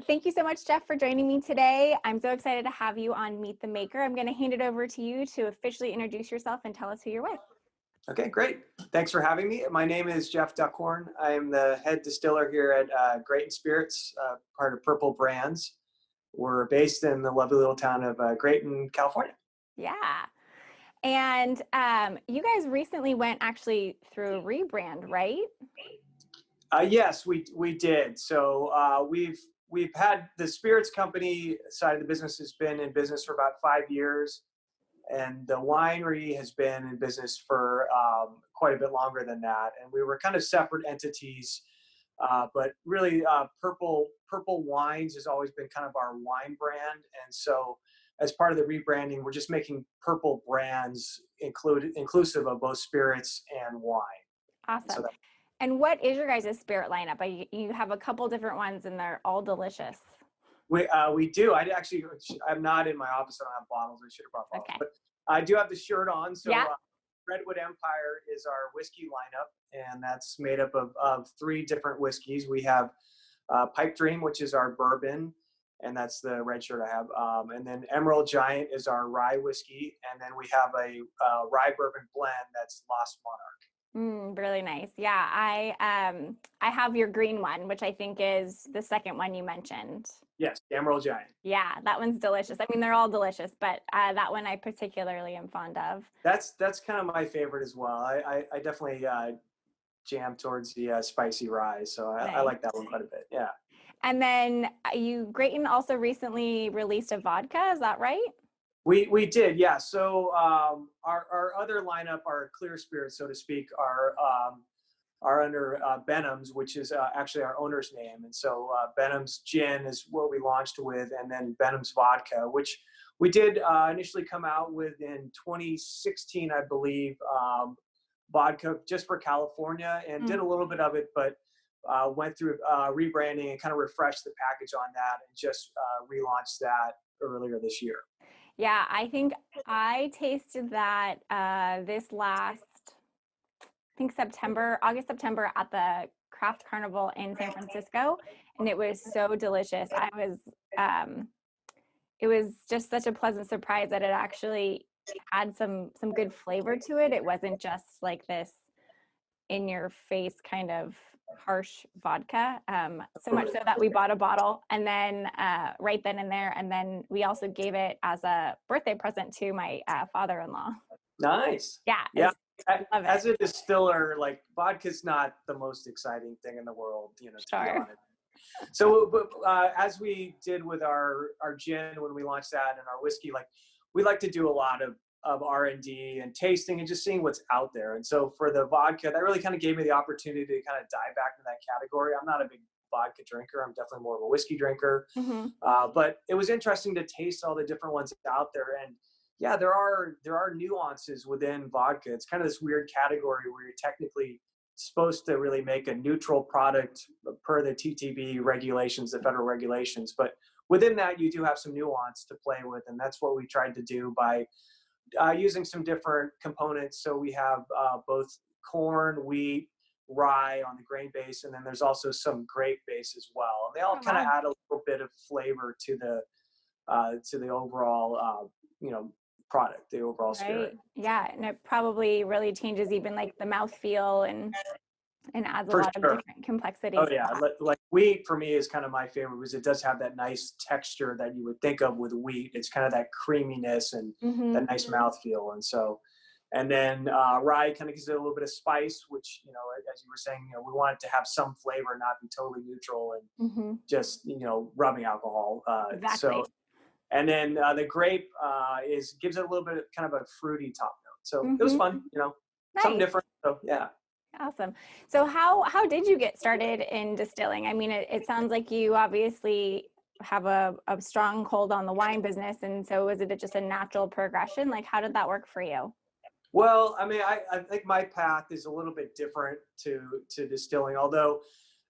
Thank you so much, Jeff, for joining me today. I'm so excited to have you on Meet the Maker. I'm going to hand it over to you to officially introduce yourself and tell us who you're with. Okay, great. Thanks for having me. My name is Jeff Duckhorn. I am the head distiller here at Great Spirits, part of Purple Brands. We're based in the lovely little town of Grayton, California. Yeah. And you guys recently went actually through a rebrand, right? Yes, we did. So we've had the spirits company side of the business has been in business for about 5 years, and the winery has been in business for quite a bit longer than that. And we were kind of separate entities, but really Purple Wines has always been kind of our wine brand. And so as part of the rebranding, we're just making Purple Brands inclusive of both spirits and wine. Awesome. So And what is your guys' spirit lineup? You have a couple different ones and they're all delicious. we do. I'm not in my office. I don't have bottles. I should have brought bottles. Okay. But I do have the shirt on. So Yeah. Redwood Empire is our whiskey lineup, and that's made up of 3 different whiskeys. We have Pipe Dream, which is our bourbon, and that's the red shirt I have. And then Emerald Giant is our rye whiskey, and then we have a rye bourbon blend that's Lost Monarch. Really nice. Yeah, I have your green one, which I think is the second one you mentioned. Yes, Emerald Giant. Yeah, that one's delicious. I mean, they're all delicious, but that one I particularly am fond of. That's kind of my favorite as well. I definitely jam towards the spicy rye, so I like that one quite a bit. Yeah. And then Grayton also recently released a vodka. Is that right? We did, yeah. So our other lineup, our clear spirits, so to speak, are under Benham's, which is actually our owner's name. And so Benham's Gin is what we launched with, and then Benham's Vodka, which we did initially come out with in 2016, I believe, vodka just for California, and did a little bit of it, but went through rebranding and kind of refreshed the package on that, and just relaunched that earlier this year. Yeah, I think I tasted that this last, I think August, September at the Craft Carnival in San Francisco, and it was so delicious. It was just such a pleasant surprise that it actually had some good flavor to it. It wasn't just like this in your face kind of harsh vodka, so much so that we bought a bottle and then right then and there, and then we also gave it as a birthday present to my father-in-law. Nice. Yeah. As a distiller, like, vodka's not the most exciting thing in the world, to be honest. So as we did with our gin when we launched that, and our whiskey, like, we like to do a lot of R&D and tasting and just seeing what's out there. And so for the vodka, that really kind of gave me the opportunity to kind of dive back into that category. I'm not a big vodka drinker. I'm definitely more of a whiskey drinker. But it was interesting to taste all the different ones out there. And yeah, there are nuances within vodka. It's kind of this weird category where you're technically supposed to really make a neutral product per the TTB regulations, the federal regulations. But within that, you do have some nuance to play with. And that's what we tried to do by using some different components. So we have both corn, wheat, rye on the grain base, and then there's also some grape base as well. They all kind of add a little bit of flavor to the overall product, the overall spirit. Yeah, and it probably really changes even like the mouthfeel and adds a lot of different complexities. Oh yeah, like wheat for me is kind of my favorite because it does have that nice texture that you would think of with wheat. It's kind of that creaminess and that nice mouthfeel. And then rye kind of gives it a little bit of spice, which, as you were saying, we want it to have some flavor, not be totally neutral and just, rubbing alcohol. Exactly. So, and then the grape gives it a little bit of kind of a fruity top note. So it was fun, something different. So yeah. Awesome. So how did you get started in distilling? I mean, it sounds like you obviously have a strong hold on the wine business. And so was it just a natural progression? Like, how did that work for you? Well, I mean, I think my path is a little bit different to distilling, although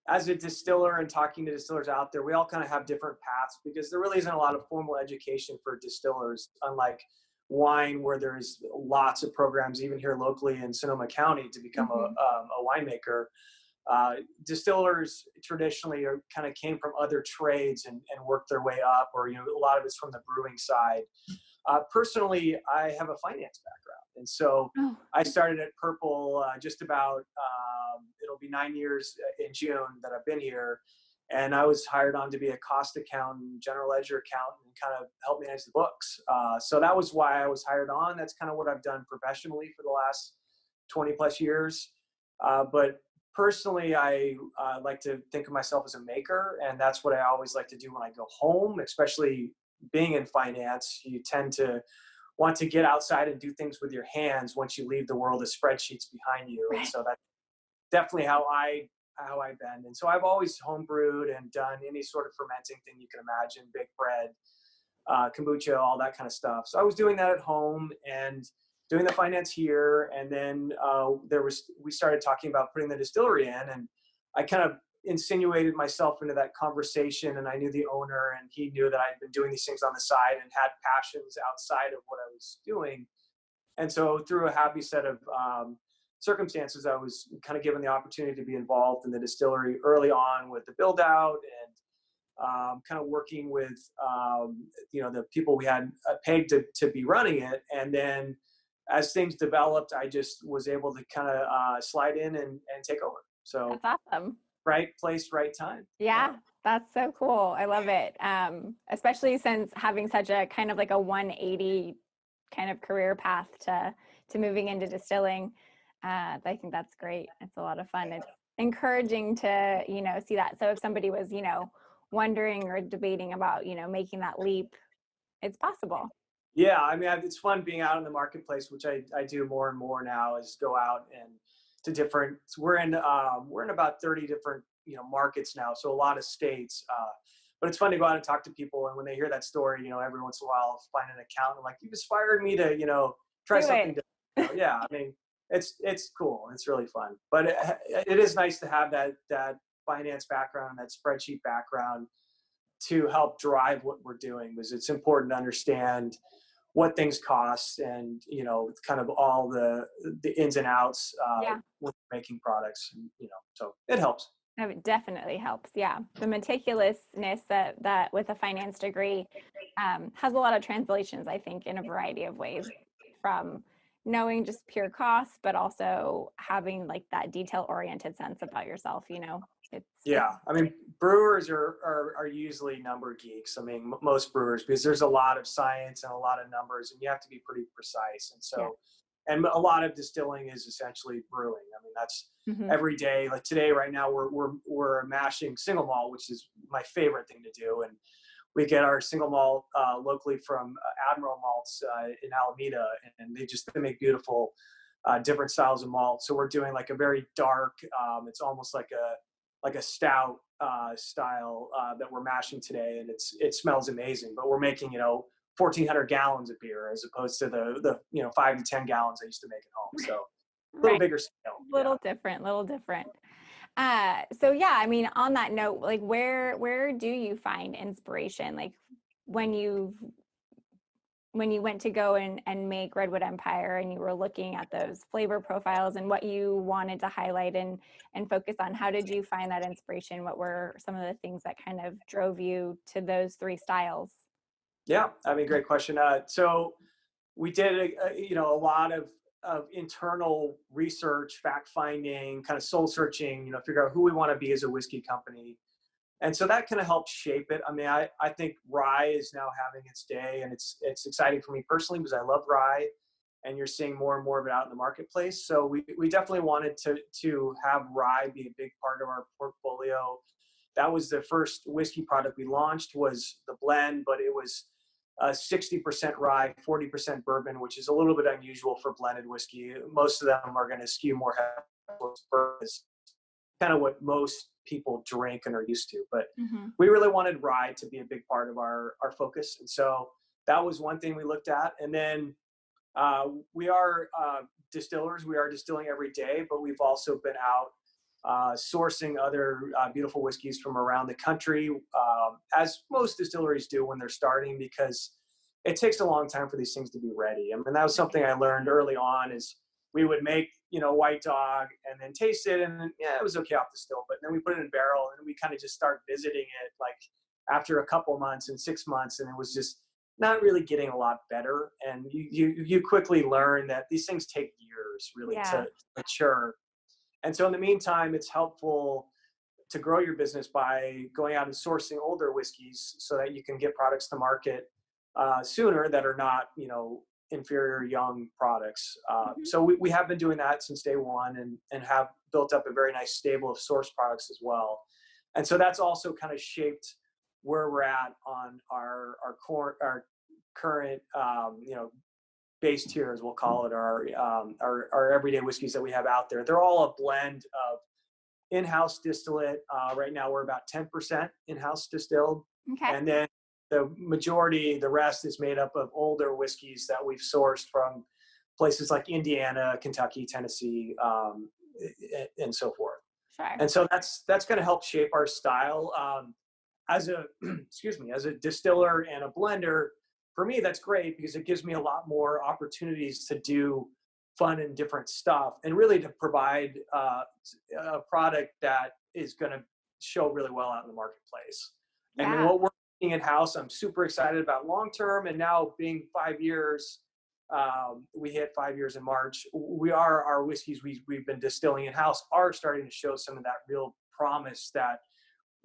as a distiller and talking to distillers out there, we all kind of have different paths because there really isn't a lot of formal education for distillers, unlike wine, where there's lots of programs, even here locally in Sonoma County, to become a winemaker. Distillers traditionally kind of came from other trades and worked their way up, or, a lot of it's from the brewing side. Personally, I have a finance background. And so Oh, I started at Purple just about, it'll be 9 years in June that I've been here. And I was hired on to be a cost accountant, general ledger accountant, and kind of help manage the books. So that was why I was hired on. That's kind of what I've done professionally for the last 20 plus years. But personally, I like to think of myself as a maker. And that's what I always like to do when I go home, especially being in finance. You tend to want to get outside and do things with your hands once you leave the world of spreadsheets behind you. And right. so that's definitely how I've been. And so I've always homebrewed and done any sort of fermenting thing you can imagine, baked bread, kombucha, all that kind of stuff. So I was doing that at home and doing the finance here. And then we started talking about putting the distillery in, and I kind of insinuated myself into that conversation, and I knew the owner, and he knew that I'd been doing these things on the side and had passions outside of what I was doing. And so through a happy set of circumstances, I was kind of given the opportunity to be involved in the distillery early on with the build out, and kind of working with the people we had pegged to be running it. And then as things developed, I just was able to kind of slide in and take over. So That's awesome. Right place, right time. Yeah, that's so cool. I love it. Especially since having such a kind of like a 180 kind of career path to moving into distilling. I think that's great. It's a lot of fun. It's encouraging to, see that. So if somebody was, wondering or debating about, making that leap, it's possible. Yeah, I mean, it's fun being out in the marketplace, which I do more and more now, is go out and to different. We're in about 30 different markets now, so a lot of states. But it's fun to go out and talk to people, and when they hear that story, every once in a while, I'll find an account and like, you've inspired me to try something different. Yeah, I mean, it's cool. It's really fun, but it is nice to have that finance background, that spreadsheet background, to help drive what we're doing, because it's important to understand what things cost and kind of all the ins and outs with making products, and so it helps. It definitely helps. Yeah, the meticulousness that with a finance degree has a lot of translations, I think, in a variety of ways, from knowing just pure costs, but also having like that detail oriented sense about yourself. I mean, brewers are usually number geeks. I mean, most brewers, because there's a lot of science and a lot of numbers, and you have to be pretty precise. And so, and a lot of distilling is essentially brewing. I mean, that's every day. Like today, right now, we're mashing single malt, which is my favorite thing to do. And we get our single malt locally from Admiral Malts in Alameda, and they make beautiful different styles of malt. So we're doing like a very dark. It's almost like a stout style that we're mashing today, and it smells amazing. But we're making 1,400 gallons of beer as opposed to the 5 to 10 gallons I used to make at home. So a little bigger scale. Little different. So yeah, I mean, on that note, like where do you find inspiration? Like when you went to go and make Redwood Empire, and you were looking at those flavor profiles and what you wanted to highlight and focus on, how did you find that inspiration? What were some of the things that kind of drove you to those three styles? Yeah, I mean, great question. So we did a lot of internal research, fact finding, kind of soul searching, figure out who we want to be as a whiskey company. And so that kind of helped shape it. I mean, I think rye is now having its day, and it's exciting for me personally because I love rye, and you're seeing more and more of it out in the marketplace. So we definitely wanted to have rye be a big part of our portfolio. That was the first whiskey product we launched, was the blend, but it was 60% rye, 40% bourbon, which is a little bit unusual for blended whiskey. Most of them are going to skew more heavily towards bourbon. It's kind of what most people drink and are used to, but we really wanted rye to be a big part of our focus. And so that was one thing we looked at. And then we are distillers. We are distilling every day, but we've also been out sourcing other beautiful whiskeys from around the country, as most distilleries do when they're starting, because it takes a long time for these things to be ready. I mean, that was something I learned early on, is we would make White Dog, and then taste it, and then, yeah, it was okay off the still. But then we put it in barrel, and we kind of just start visiting it like after a couple months and 6 months, and it was just not really getting a lot better. And you quickly learn that these things take years really to mature. And so in the meantime, it's helpful to grow your business by going out and sourcing older whiskeys so that you can get products to market sooner that are not, inferior young products. So we have been doing that since day one, and have built up a very nice stable of source products as well. And so that's also kind of shaped where we're at on our current, base tiers, we'll call it, our everyday whiskeys that we have out there. They're all a blend of in-house distillate. Right now we're about 10% in-house distilled. Okay. And then the majority, the rest, is made up of older whiskeys that we've sourced from places like Indiana, Kentucky, Tennessee, and so forth. Sure. And so that's going to help shape our style. As a as a distiller and a blender, for me, that's great because it gives me a lot more opportunities to do fun and different stuff, and really to provide a product that is going to show really well out in the marketplace. Yeah. And what we're doing in-house, I'm super excited about long-term. And now being 5 years, we hit 5 years in March. Our whiskeys we've been distilling in-house are starting to show some of that real promise that,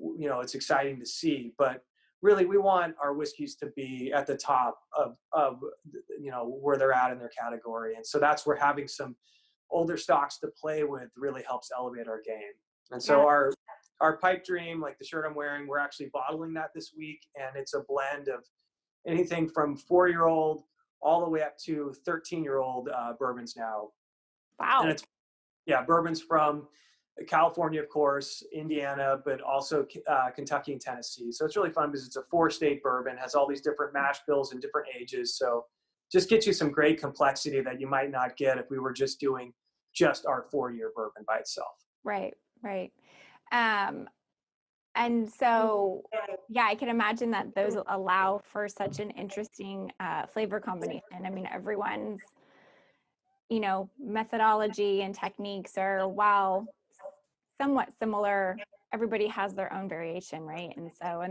it's exciting to see. But really, we want our whiskeys to be at the top of where they're at in their category. And so that's where having some older stocks to play with really helps elevate our game. And so our pipe dream, like the shirt I'm wearing, we're actually bottling that this week. And it's a blend of anything from 4-year-old all the way up to 13-year-old bourbons now. Wow. And it's, bourbons from California, of course, Indiana, but also Kentucky and Tennessee. So it's really fun because it's a 4-state bourbon, has all these different mash bills and different ages. So just gets you some great complexity that you might not get if we were just doing just our 4-year bourbon by itself. Right. And so, I can imagine that those allow for such an interesting flavor combination. I mean, everyone's, methodology and techniques are, while somewhat similar, everybody has their own variation, right? And so,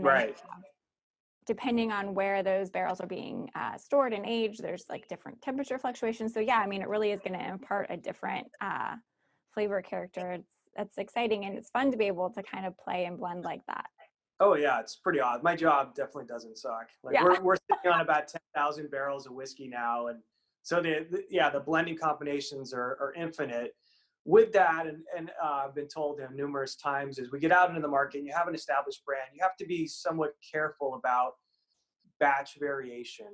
depending on where those barrels are being stored and aged, there's like different temperature fluctuations. So it really is going to impart a different flavor character. That's exciting, and it's fun to be able to kind of play and blend like that. Oh yeah, it's pretty odd. My job definitely doesn't suck. We're sitting on about 10,000 barrels of whiskey now, and so the blending combinations are infinite. With that, and I've been told numerous times, as we get out into the market and you have an established brand, you have to be somewhat careful about batch variation.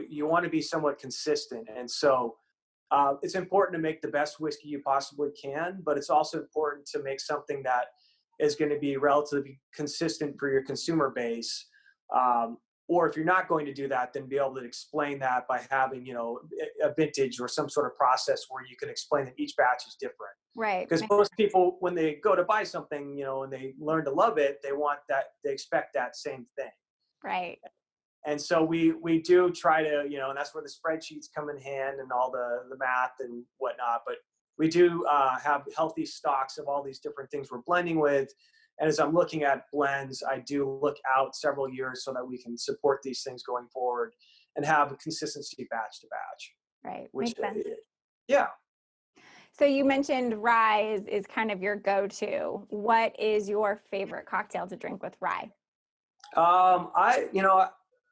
You want to be somewhat consistent, and so it's important to make the best whiskey you possibly can, but it's also important to make something that is going to be relatively consistent for your consumer base. Or if you're not going to do that, then be able to explain that by having, a vintage or some sort of process where you can explain that each batch is different. Right. Because most people, when they go to buy something, and they learn to love it, they expect that same thing. Right. And so we do try to, and that's where the spreadsheets come in hand and all the math and whatnot. But we do have healthy stocks of all these different things we're blending with. And as I'm looking at blends, I do look out several years so that we can support these things going forward and have consistency batch to batch. Right. Which, makes sense. Yeah. So you mentioned rye is kind of your go-to. What is your favorite cocktail to drink with rye?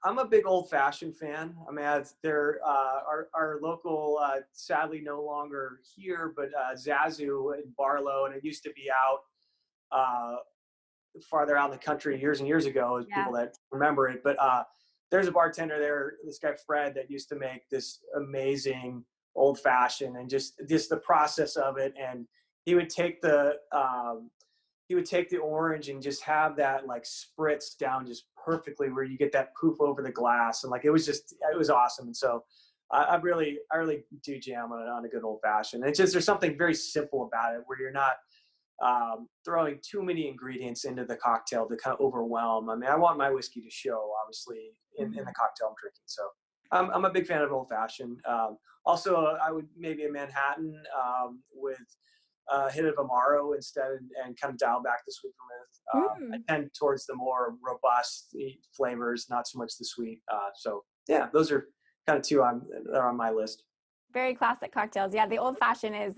I'm a big old-fashioned fan. I mean, our local, sadly no longer here, but Zazu in Barlow, and it used to be out farther out in the country years and years ago, as people that remember it. But there's a bartender there, this guy Fred, that used to make this amazing old-fashioned, and just the process of it. And he would take the orange and just have that like spritz down just perfectly where you get that poof over the glass. And like, it was awesome. And so I really do jam on a good old fashioned. It's just, there's something very simple about it where you're not throwing too many ingredients into the cocktail to kind of overwhelm. I mean, I want my whiskey to show, obviously, in the cocktail I'm drinking. So I'm a big fan of old fashioned. Also, I would maybe a Manhattan with a hit of Amaro instead, and kind of dial back the sweet vermouth. Mm. I tend towards the more robust flavors, not so much the sweet. So yeah, those are kind of two that are on my list. Very classic cocktails. Yeah, the old fashioned is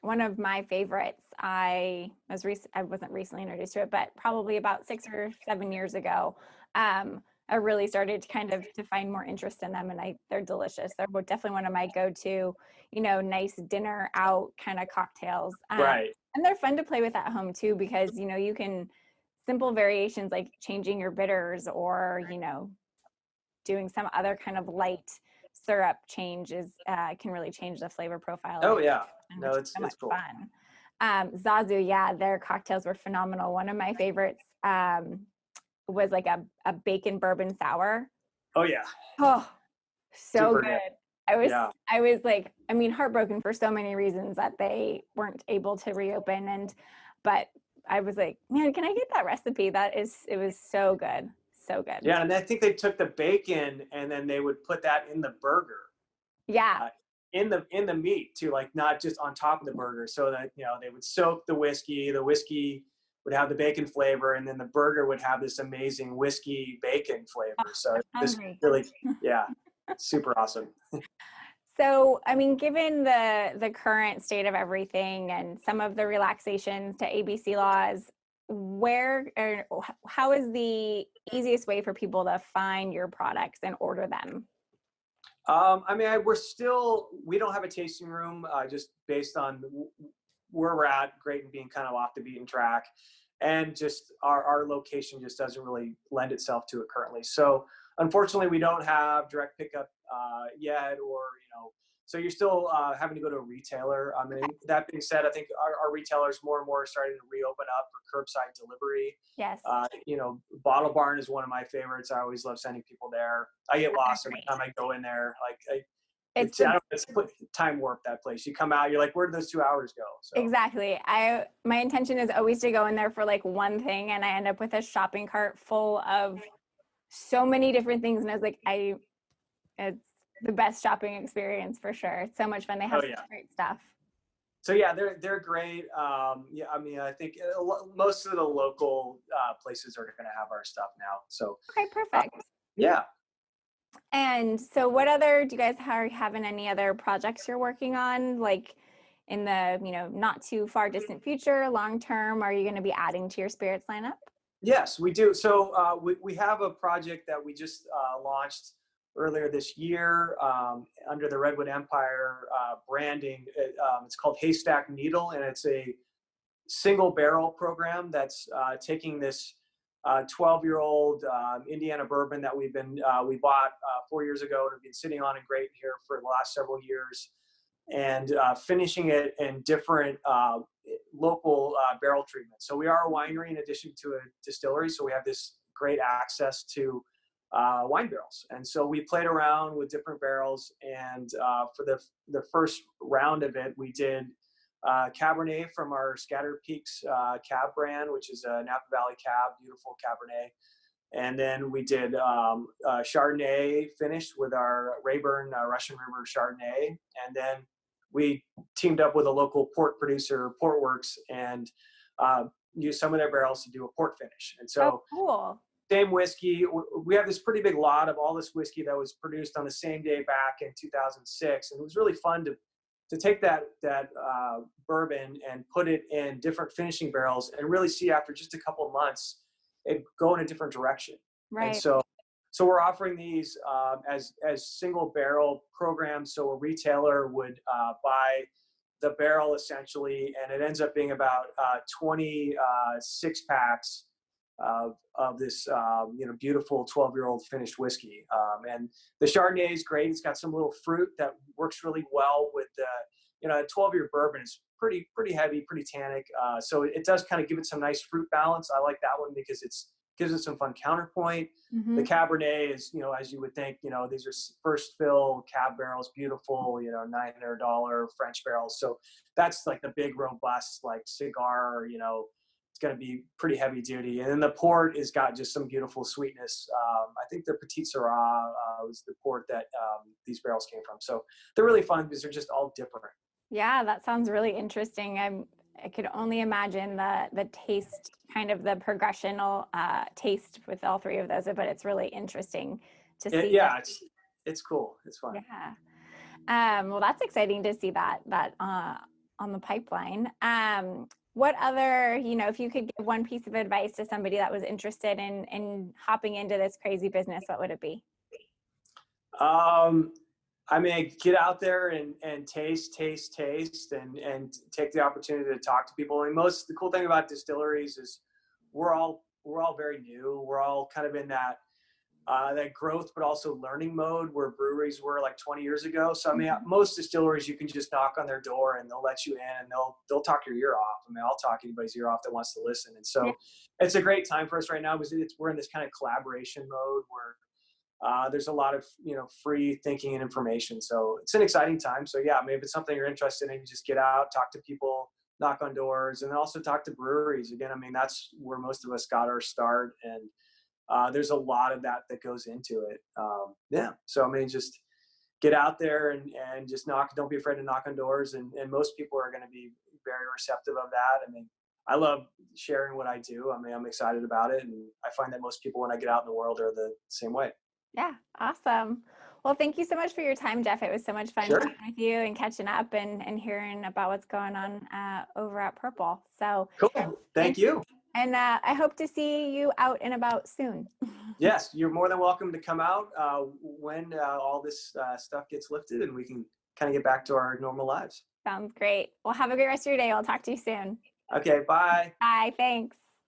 one of my favorites. I wasn't recently introduced to it, but probably about 6 or 7 years ago, I really started to kind of to find more interest in them, and they're delicious. They're definitely one of my go-to, nice dinner out kind of cocktails. Right. And they're fun to play with at home too, because you can simple variations like changing your bitters, or doing some other kind of light syrup changes can really change the flavor profile of Oh it, yeah. which No, is so much it's cool. fun. Zazu, yeah, their cocktails were phenomenal. One of my favorites was like a bacon bourbon sour. Oh yeah. Oh, so Super good. good. I was Yeah. I was like, I mean, heartbroken for so many reasons that they weren't able to reopen, but I was like, man, can I get that recipe? It was so good. So good. Yeah, and I think they took the bacon and then they would put that in the burger, Yeah. uh, in the meat too, like not just on top of the burger, so that they would soak the whiskey. The whiskey would have the bacon flavor, and then the burger would have this amazing whiskey bacon flavor. So I'm this hungry. really, yeah, super awesome. So, I mean, given the current state of everything and some of the relaxations to ABC laws, where or how is the easiest way for people to find your products and order them? I mean, we don't have a tasting room, just based on where we're at, Grayton being kind of off the beaten track, and just our location just doesn't really lend itself to it currently. So unfortunately, we don't have direct pickup yet, or so you're still having to go to a retailer. I mean, that being said, I think our retailers more and more are starting to reopen up for curbside delivery. Yes. Bottle Barn is one of my favorites. I always love sending people there. I get lost every Great. time I go in there. Like It's it's time warp, that place. You come out, you're like, where did those 2 hours go? So exactly. My intention is always to go in there for like one thing, and I end up with a shopping cart full of so many different things, and I was like, it's the best shopping experience for sure. It's so much fun. They have such great stuff. So yeah, they're great. Yeah, I mean, I think most of the local places are going to have our stuff now. So Okay, perfect. yeah. And so what other, do you guys are having any other projects you're working on, like in the, not too far distant future, long term? Are you going to be adding to your spirits lineup? Yes, we do. So we have a project that we just launched earlier this year under the Redwood Empire branding. It's called Haystack Needle, and it's a single barrel program that's taking this 12-year-old Indiana bourbon that we bought 4 years ago and have been sitting on in Grayton here for the last several years, and finishing it in different local barrel treatments. So we are a winery in addition to a distillery, so we have this great access to wine barrels. And so we played around with different barrels, and for the first round of it, we did Cabernet from our Scattered Peaks Cab brand, which is a Napa Valley Cab, beautiful Cabernet. And then we did Chardonnay finished with our Rayburn Russian River Chardonnay. And then we teamed up with a local port producer, Portworks, and used some of their barrels to do a port finish. And so cool. Same whiskey. We have this pretty big lot of all this whiskey that was produced on the same day back in 2006. And it was really fun to take that bourbon and put it in different finishing barrels and really see after just a couple of months it go in a different direction. Right. And so we're offering these as single barrel programs. So a retailer would buy the barrel essentially, and it ends up being about 20 6-packs of this beautiful 12-year-old finished whiskey. And the Chardonnay is great. It's got some little fruit that works really well with the a 12-year bourbon is pretty heavy, pretty tannic. So it does kind of give it some nice fruit balance. I like that one because gives it some fun counterpoint. Mm-hmm. The Cabernet is, as you would think, these are first fill cab barrels, beautiful, $900 French barrels. So that's like the big, robust, like cigar, it's going to be pretty heavy duty. And then the port has got just some beautiful sweetness. I think the Petit Syrah was the port that these barrels came from. So they're really fun because they're just all different. Yeah, that sounds really interesting. I could only imagine the taste, kind of the progressional taste with all three of those, but it's really interesting to see. Yeah, it's cool. It's fun. Yeah. Well, that's exciting to see that on the pipeline. What other, if you could give one piece of advice to somebody that was interested in hopping into this crazy business, what would it be? I mean, get out there and taste and take the opportunity to talk to people. I mean, the cool thing about distilleries is we're all very new. We're all kind of in that growth, but also learning mode where breweries were like 20 years ago. So, I mean, most distilleries, you can just knock on their door and they'll let you in and they'll talk your ear off. I mean, I'll talk anybody's ear off that wants to listen. And so it's a great time for us right now because we're in this kind of collaboration mode where there's a lot of, free thinking and information. So it's an exciting time. So yeah, maybe if it's something you're interested in, you just get out, talk to people, knock on doors, and then also talk to breweries. Again, I mean, that's where most of us got our start. And there's a lot of that goes into it. So I mean, just get out there and just knock. Don't be afraid to knock on doors. And most people are going to be very receptive of that. I mean, I love sharing what I do. I mean, I'm excited about it. And I find that most people when I get out in the world are the same way. Yeah. Awesome. Well, thank you so much for your time, Jeff. It was so much fun talking with you and catching up and hearing about what's going on over at Purple. So cool. Thank you. And I hope to see you out and about soon. Yes, you're more than welcome to come out when all this stuff gets lifted and we can kind of get back to our normal lives. Sounds great. Well, have a great rest of your day. I'll talk to you soon. Okay, bye. Bye, thanks.